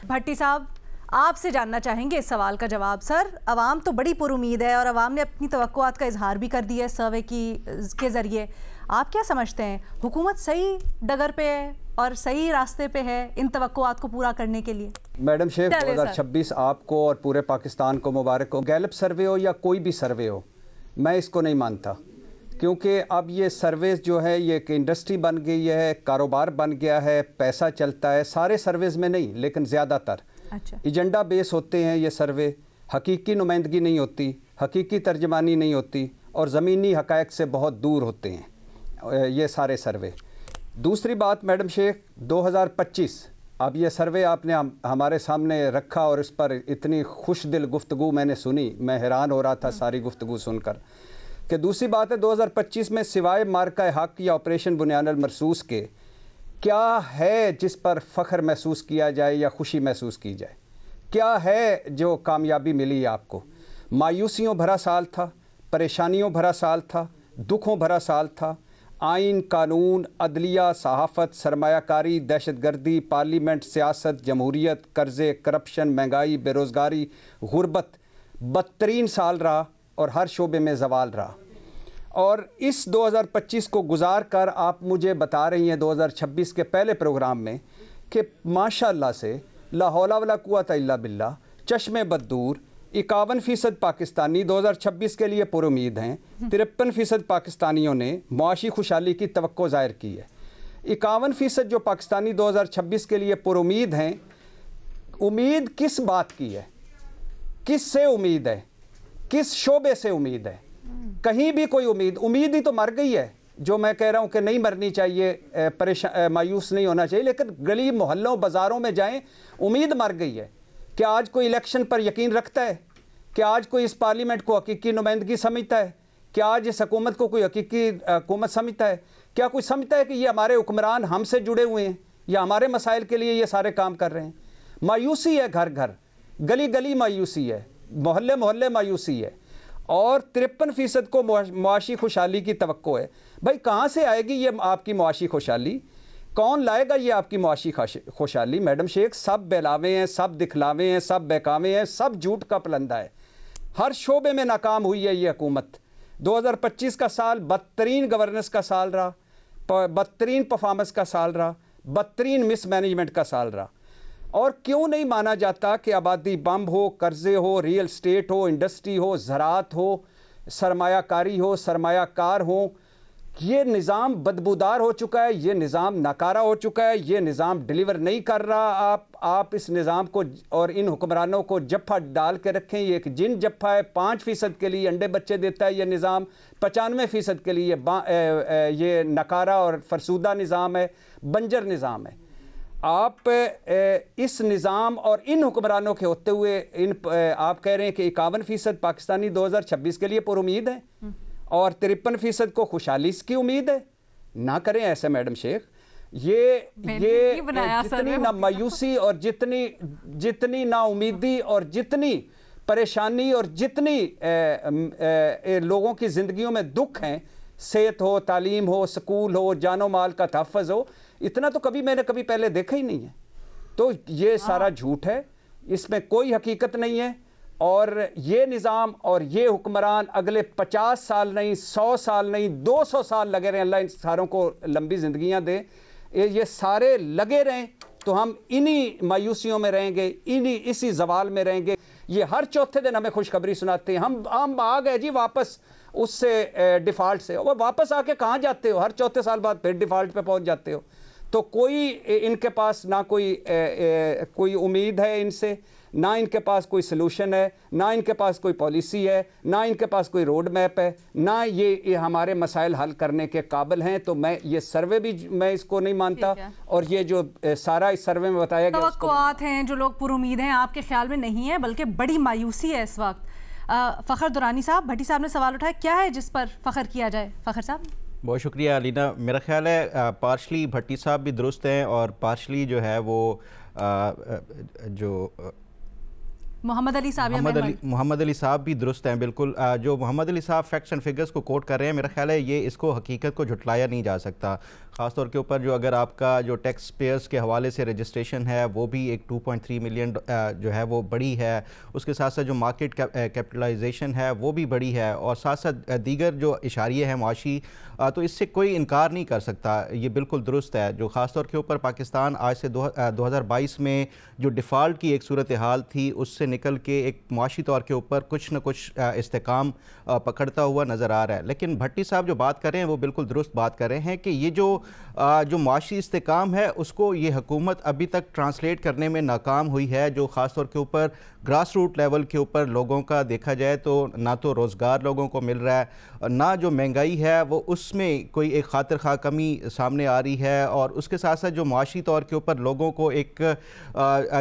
بھٹی صاحب آپ سے جاننا چاہیں گے اس سوال کا جواب. سر عوام تو بڑی پر امید ہے اور عوام نے اپنی توقعات کا اظہار بھی کر دیا ہے سروے کے ذریعے. آپ کیا سمجھتے ہیں حکومت صحیح ڈگر پہ ہے اور صحیح راستے پہ ہے ان توقعات کو پورا کرنے کے لیے؟ میڈم شیخ 2026 آپ کو اور پورے پاکستان کو مبارک ہو. گیلپ سروے ہو یا کوئی بھی سروے ہو میں اس کو نہیں مانتا، کیونکہ اب یہ سرویز جو ہے یہ ایک انڈسٹری بن گئی ہے، کاروبار بن گیا ہے، پیسہ چلتا ہے. سارے سرویز میں نہیں لیکن زیادہ تر ایجنڈا بیس ہوتے ہیں یہ سروے. حقیقی نمائندگی نہیں ہوتی، حقیقی ترجمانی نہیں ہوتی اور زمینی حقائق سے بہت دور ہوتے ہیں یہ سارے سروے. دوسری بات میڈم شیخ 2025 اب یہ سروے آپ نے ہمارے سامنے رکھا اور اس پر اتنی خوش دل گفتگو میں نے سنی، میں حیران ہو رہا تھا ساری گفتگو سن کر. کہ دوسری بات ہے 2025 میں سوائے مارکہ حق یا آپریشن بنیان المرصوص کے کیا ہے جس پر فخر محسوس کیا جائے یا خوشی محسوس کی جائے؟ کیا ہے جو کامیابی ملی آپ کو؟ مایوسیوں بھرا سال تھا، پریشانیوں بھرا سال تھا، دکھوں بھرا سال تھا. آئین، قانون، عدلیہ، صحافت، سرمایہ کاری، دہشت گردی، پارلیمنٹ، سیاست، جمہوریت، قرضے، کرپشن، مہنگائی، بے روزگاری، غربت بدترین سال رہا اور ہر شعبے میں زوال رہا. اور اس 2025 کو گزار کر آپ مجھے بتا رہی ہیں 2026 کے پہلے پروگرام میں کہ ماشاءاللہ سے لا حول ولا قوت الا باللہ چشم بد دور 51% پاکستانی 2026 کے لیے پر امید ہیں. 53% پاکستانیوں نے معاشی خوشحالی کی توقع ظاہر کی ہے. 51% جو پاکستانی 2026 کے لیے پر امید ہیں، امید کس بات کی ہے؟ کس سے امید ہے؟ کس شعبے سے امید ہے؟ کہیں بھی کوئی امید ہی تو مر گئی ہے. جو میں کہہ رہا ہوں کہ نہیں مرنی چاہیے، مایوس نہیں ہونا چاہیے، لیکن گلی محلوں بازاروں میں جائیں امید مر گئی ہے. کیا آج کوئی الیکشن پر یقین رکھتا ہے؟ کیا آج کوئی اس پارلیمنٹ کو حقیقی نمائندگی سمجھتا ہے؟ کیا آج اس حکومت کو کوئی حقیقی حکومت سمجھتا ہے؟ کیا کوئی سمجھتا ہے کہ یہ ہمارے حکمران ہم سے جڑے ہوئے ہیں یا ہمارے مسائل کے لیے یہ سارے کام کر رہے ہیں؟ مایوسی ہے، گھر گھر گلی گلی مایوسی ہے، محلے محلے مایوسی ہے. اور 53% کو معاشی خوشحالی کی توقع ہے. بھائی کہاں سے آئے گی یہ آپ کی معاشی خوشحالی؟ کون لائے گا یہ آپ کی معاشی خوشحالی؟ میڈم شیخ سب بہلاوے ہیں، سب دکھلاوے ہیں، سب بہکاوے ہیں، سب جھوٹ کا پلندہ ہے. ہر شعبے میں ناکام ہوئی ہے یہ حکومت. 2025 کا سال بدترین گورننس کا سال رہا، بدترین پرفارمنس کا سال رہا، بدترین مس مینجمنٹ کا سال رہا. اور کیوں نہیں مانا جاتا کہ آبادی بم ہو، قرضے ہو، ریئل اسٹیٹ ہو، انڈسٹری ہو، زراعت ہو، سرمایہ کاری ہو، سرمایہ کار ہوں، یہ نظام بدبودار ہو چکا ہے، یہ نظام ناکارہ ہو چکا ہے، یہ نظام ڈیلیور نہیں کر رہا. آپ اس نظام کو اور ان حکمرانوں کو جپھا ڈال کے رکھیں. یہ ایک جن جپھا ہے. 5% کے لیے انڈے بچے دیتا ہے یہ نظام، 95% کے لیے یہ ناکارہ اور فرسودہ نظام ہے، بنجر نظام ہے. آپ اس نظام اور ان حکمرانوں کے ہوتے ہوئے آپ کہہ رہے ہیں کہ 51% پاکستانی 2026 کے لیے پر امید ہیں اور 53% کو خوشحالی کی امید ہے. نہ کریں ایسے میڈم شیخ. یہ جتنی نا مایوسی اور جتنی نا امیدی اور جتنی پریشانی اور جتنی لوگوں کی زندگیوں میں دکھ ہیں، صحت ہو، تعلیم ہو، سکول ہو، جان و مال کا تحفظ ہو، اتنا تو میں نے کبھی پہلے دیکھا ہی نہیں ہے. تو یہ سارا جھوٹ ہے، اس میں کوئی حقیقت نہیں ہے. اور یہ نظام اور یہ حکمران اگلے 50 سال نہیں، 100 سال نہیں، 200 سال لگے رہیں. اللہ ان ساروں کو لمبی زندگیاں دے. یہ سارے لگے رہیں تو ہم انہی مایوسیوں میں رہیں گے، اسی زوال میں رہیں گے. یہ ہر چوتھے دن ہمیں خوشخبری سناتے ہیں، ہم آ گئے جی واپس اس سے ڈیفالٹ سے. وہ واپس آ کے کہاں جاتے ہو؟ ہر چوتھے سال بعد پھر ڈیفالٹ پہ پہنچ جاتے ہو. تو کوئی ان کے پاس نہ کوئی امید ہے ان سے، نہ ان کے پاس کوئی سلوشن ہے، نہ ان کے پاس کوئی پالیسی ہے، نہ ان کے پاس کوئی روڈ میپ ہے، نہ یہ ہمارے مسائل حل کرنے کے قابل ہیں. تو میں یہ سروے بھی میں اس کو نہیں مانتا. اور یہ جو سارا اس سروے میں بتایا گیا توقعات ہیں جو لوگ پر امید ہیں آپ کے خیال میں نہیں ہیں بلکہ بڑی مایوسی ہے اس وقت. فخر درانی صاحب، بھٹی صاحب نے سوال اٹھایا، کیا ہے جس پر فخر کیا جائے؟ فخر صاحب. بہت شکریہ علینا. میرا خیال ہے پارشلی بھٹی صاحب بھی درست ہیں اور پارشلی جو ہے وہ جو محمد علی صاحب محمد علی صاحب بھی درست ہیں بالکل. جو محمد علی صاحب فیکٹس اینڈ فگرز کو کوٹ کر رہے ہیں، میرا خیال ہے یہ اس کو حقیقت کو جھٹلایا نہیں جا سکتا. خاص طور کے اوپر جو اگر آپ کا جو ٹیکس پیئرز کے حوالے سے رجسٹریشن ہے وہ بھی ایک 2.3 ملین جو ہے وہ بڑی ہے. اس کے ساتھ ساتھ جو مارکیٹ کیپٹلائزیشن ہے وہ بھی بڑی ہے، اور ساتھ ساتھ دیگر جو اشاریے ہیں معاشی، تو اس سے کوئی انکار نہیں کر سکتا. یہ بالکل درست ہے. جو خاص طور کے اوپر پاکستان آج سے 2022 میں جو ڈیفالٹ کی ایک صورتحال تھی اس سے نکل کے ایک معاشی طور کے اوپر کچھ نہ کچھ استحکام پکڑتا ہوا نظر آ رہا ہے. لیکن بھٹی صاحب جو بات کر رہے ہیں وہ بالکل درست بات کر رہے ہیں کہ یہ جو معاشی استحکام ہے اس کو یہ حکومت ابھی تک ٹرانسلیٹ کرنے میں ناکام ہوئی ہے. جو خاص طور کے اوپر گراس روٹ لیول کے اوپر لوگوں کا دیکھا جائے تو نہ تو روزگار لوگوں کو مل رہا ہے، نہ جو مہنگائی ہے وہ اس میں کوئی ایک خاطر خواہ کمی سامنے آ رہی ہے، اور اس کے ساتھ ساتھ جو معاشی طور کے اوپر لوگوں کو ایک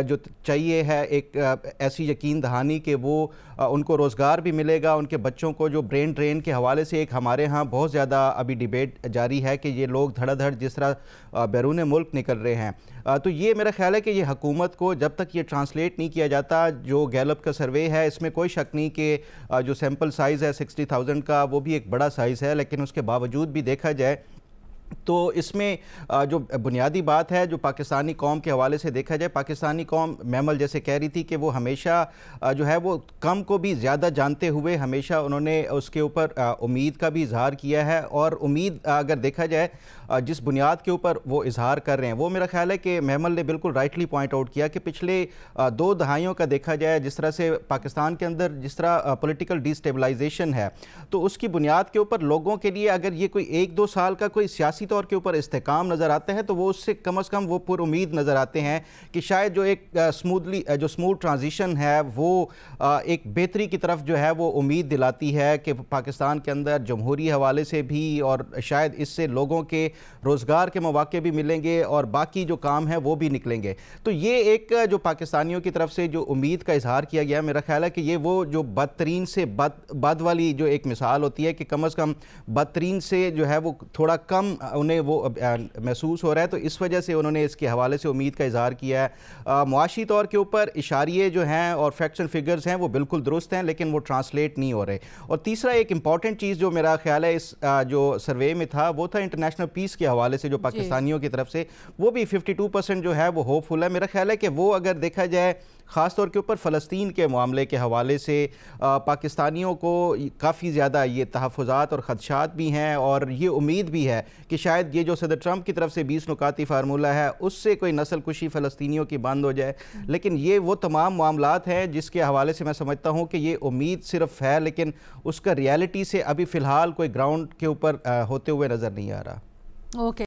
جو چاہیے ہے ایک ایسی یقین دہانی کہ وہ ان کو روزگار بھی ملے گا. ان کے بچوں کو جو برین ڈرین کے حوالے سے ایک ہمارے ہاں بہت زیادہ ابھی ڈیبیٹ جاری ہے کہ یہ لوگ دھڑا دھڑ جس طرح بیرون ملک نکل رہے ہیں، تو یہ میرا خیال ہے کہ یہ حکومت کو جب تک یہ ٹرانسلیٹ نہیں کیا جاتا. جو گیلپ کا سروے ہے اس میں کوئی شک نہیں کہ جو سیمپل سائز ہے 60,000 کا وہ بھی ایک بڑا سائز ہے، لیکن اس کے باوجود بھی دیکھا جائے تو اس میں جو بنیادی بات ہے جو پاکستانی قوم کے حوالے سے دیکھا جائے، پاکستانی قوم میمل جیسے کہہ رہی تھی کہ وہ ہمیشہ جو ہے وہ کم کو بھی زیادہ جانتے ہوئے ہمیشہ انہوں نے اس کے اوپر امید کا بھی اظہار کیا ہے. اور امید اگر دیکھا جائے جس بنیاد کے اوپر وہ اظہار کر رہے ہیں وہ میرا خیال ہے کہ میمل نے بالکل رائٹلی پوائنٹ آؤٹ کیا کہ پچھلے 2 دہائیوں کا دیکھا جائے جس طرح سے پاکستان کے اندر جس طرح پولیٹیکل ڈی اسٹیبلائزیشن ہے، تو اس کی بنیاد کے اوپر لوگوں کے لیے اگر یہ کوئی 1-2 سال کا کوئی سیاسی طور کے اوپر استحکام نظر آتا ہے تو وہ اس سے کم از کم وہ پر امید نظر آتے ہیں کہ شاید جو ایک سموتھ ٹرانزیشن ہے وہ ایک بہتری کی طرف جو ہے وہ امید دلاتی ہے کہ پاکستان کے اندر جمہوری حوالے سے بھی، اور شاید اس سے لوگوں کے روزگار کے مواقع بھی ملیں گے اور باقی جو کام ہیں وہ بھی نکلیں گے. تو یہ ایک جو پاکستانیوں کی طرف سے جو امید کا اظہار کیا گیا، میرا خیال ہے کہ یہ وہ جو بدترین سے بد والی جو ایک مثال ہوتی ہے کہ کم از کم بدترین سے جو ہے وہ تھوڑا کم انہیں وہ محسوس ہو رہا ہے، تو اس وجہ سے انہوں نے اس کے حوالے سے امید کا اظہار کیا ہے. معاشی طور کے اوپر اشاریے جو ہیں اور فیکٹس اینڈ فگرز ہیں وہ بالکل درست ہیں لیکن وہ ٹرانسلیٹ نہیں ہو رہے. اور تیسرا ایک امپورٹنٹ چیز جو میرا خیال ہے اس جو سروے میں تھا وہ تھا انٹرنیشنل پیس کے حوالے سے جو پاکستانیوں کی طرف سے، وہ بھی 52% جو ہے وہ ہوپ فل ہے. میرا خیال ہے کہ وہ اگر دیکھا جائے خاص طور کے اوپر فلسطین کے معاملے کے حوالے سے پاکستانیوں کو کافی زیادہ یہ تحفظات اور خدشات بھی ہیں، اور یہ امید بھی ہے کہ شاید یہ جو صدر ٹرمپ کی طرف سے 20 نکاتی فارمولہ ہے اس سے کوئی نسل کشی فلسطینیوں کی بند ہو جائے. لیکن یہ وہ تمام معاملات ہیں جس کے حوالے سے میں سمجھتا ہوں کہ یہ امید صرف ہے لیکن اس کا ریالٹی سے ابھی فی الحال کوئی گراؤنڈ کے اوپر ہوتے ہوئے نظر نہیں آ رہا. اوکے.